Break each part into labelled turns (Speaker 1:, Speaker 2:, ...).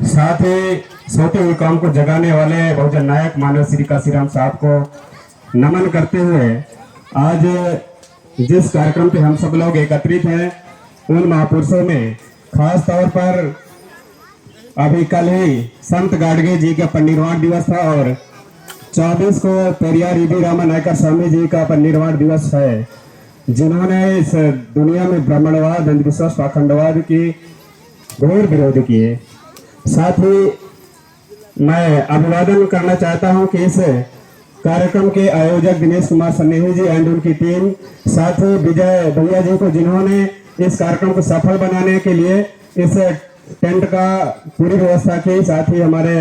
Speaker 1: साथ ही सोते हुए काम को जगाने वाले बहुजन नायक मानव श्री काशीराम साहब को नमन करते हुए आज जिस कार्यक्रम पे हम सब लोग एकत्रित हैं उन महापुरुषों में खास तौर पर अभी कल ही संत गाडगे जी का परिनिर्वाण दिवस था और 24 को पेरियार ईडी रामा नायकर स्वामी जी का परिनिर्वाण दिवस है, जिन्होंने इस दुनिया में ब्राह्मणवाद, अंधविश्वास, पाखंडवाद की घोर विरोध किए। साथ ही मैं अभिवादन करना चाहता हूं कि इस कार्यक्रम के आयोजक दिनेश कुमार सन्नेही जी एंड उनकी टीम, साथ ही विजय भैया जी को जिन्होंने इस कार्यक्रम को सफल बनाने के लिए इस टेंट का पूरी व्यवस्था की। साथ ही हमारे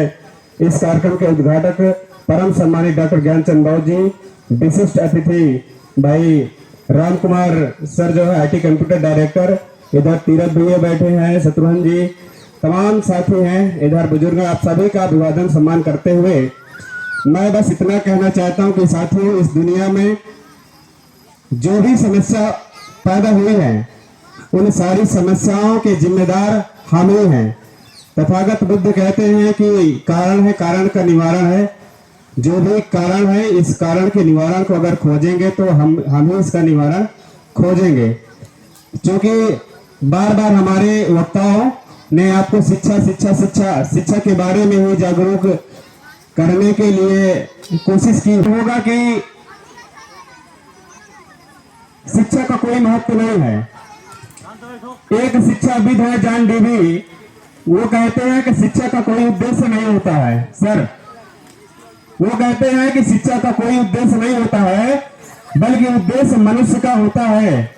Speaker 1: इस कार्यक्रम के उद्घाटक परम सम्मानित डॉक्टर ज्ञानचंद बाबू जी, विशिष्ट अतिथि भाई राम कुमार सर जो है IT कंप्यूटर डायरेक्टर, इधर तीरथ भैया बैठे हैं, शत्रुघ्न जी, तमाम साथी हैं, इधर बुजुर्ग, आप सभी का अभिवादन सम्मान करते हुए मैं बस इतना कहना चाहता हूं कि साथियों, इस दुनिया में जो भी समस्या पैदा हुई है उन सारी समस्याओं के जिम्मेदार हम ही हैं। तथागत बुद्ध कहते हैं कि कारण है, कारण का निवारण है। जो भी कारण है, इस कारण के निवारण को अगर खोजेंगे तो हम ही इसका निवारण खोजेंगे। क्योंकि बार बार हमारे वक्ताओं ने आपको शिक्षा के बारे में ही जागरूक करने के लिए कोशिश की होगा कि शिक्षा का कोई महत्व नहीं है। एक शिक्षाविद है जॉन डेवी, वो कहते हैं कि शिक्षा का कोई उद्देश्य नहीं होता है। सर, वो कहते हैं कि शिक्षा का कोई उद्देश्य नहीं होता है, बल्कि उद्देश्य मनुष्य का होता है।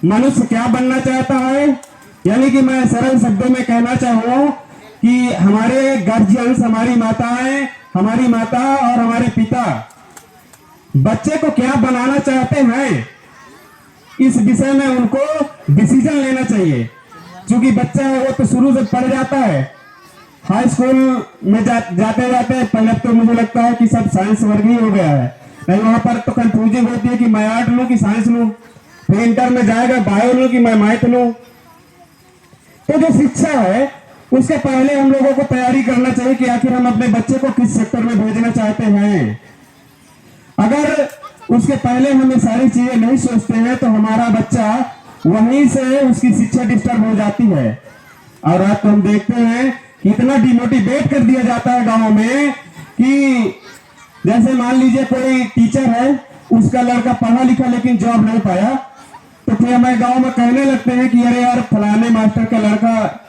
Speaker 1: मनुष्य क्या बनना चाहता है, यानी कि मैं सरल शब्दों में कहना चाहूँ कि हमारे गार्जियंस, हमारी माताएं, हमारी माता और हमारे पिता बच्चे को क्या बनाना चाहते हैं, इस विषय में उनको डिसीजन लेना चाहिए। क्योंकि बच्चा है वो तो शुरू से पढ़ जाता है, हाई स्कूल में जाते जाते पहले तो मुझे लगता है कि सब साइंस वर्ग ही हो गया है, नहीं वहां पर तो कंफ्यूजिंग होती है कि मैं आर्ट लूं कि साइंस लूं, फिर इंटर में जाएगा बायो लूं कि मैं मैथ लूं। तो जो शिक्षा है उसके पहले हम लोगों को तैयारी करना चाहिए कि आखिर हम अपने बच्चे को किस सेक्टर में भेजना चाहते हैं। अगर उसके पहले हम ये सारी चीजें नहीं सोचते हैं तो हमारा बच्चा वहीं से उसकी शिक्षा डिस्टर्ब हो जाती है। और आज तो हम देखते हैं कि इतना डिमोटिवेट कर दिया जाता है गांव में कि जैसे मान लीजिए कोई टीचर है, उसका लड़का पढ़ा लिखा लेकिन जॉब नहीं पाया, तो फिर हमारे गांव में कहने लगते हैं कि अरे यार फलाने मास्टर का लड़का,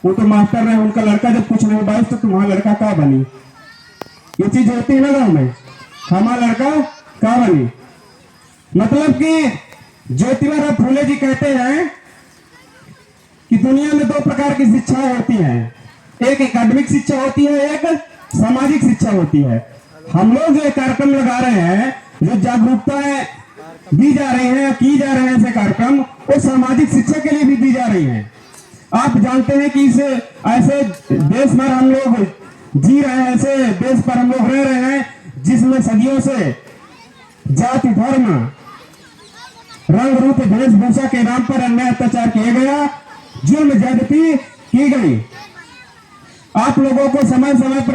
Speaker 1: वो तो मास्टर है, उनका लड़का जब कुछ नहीं बाइस तो तुम्हारा लड़का क्या बनी। ये चीज होती है ना गांव में, हमारा लड़का क्या बनी। मतलब कि ज्योतिबा फूले जी कहते हैं कि दुनिया में दो प्रकार की शिक्षाएं होती हैं, एक एकेडमिक शिक्षा होती है, एक सामाजिक शिक्षा होती है। हम लोग जो कार्यक्रम लगा रहे हैं, जो जागरूकता दी जा रही है, की जा रहे हैं ऐसे कार्यक्रम, वो सामाजिक शिक्षा के लिए भी दी जा रही है। आप जानते हैं कि इस ऐसे देश पर हम लोग जी रहे हैं, ऐसे देश पर हम लोग रह रहे हैं जिसमें सदियों से जाति, धर्म, रंग, रूप, वेशभूषा के नाम पर अन्याय अत्याचार किया गया, जुल्म ज्यादती की गई। आप लोगों को समय समय पर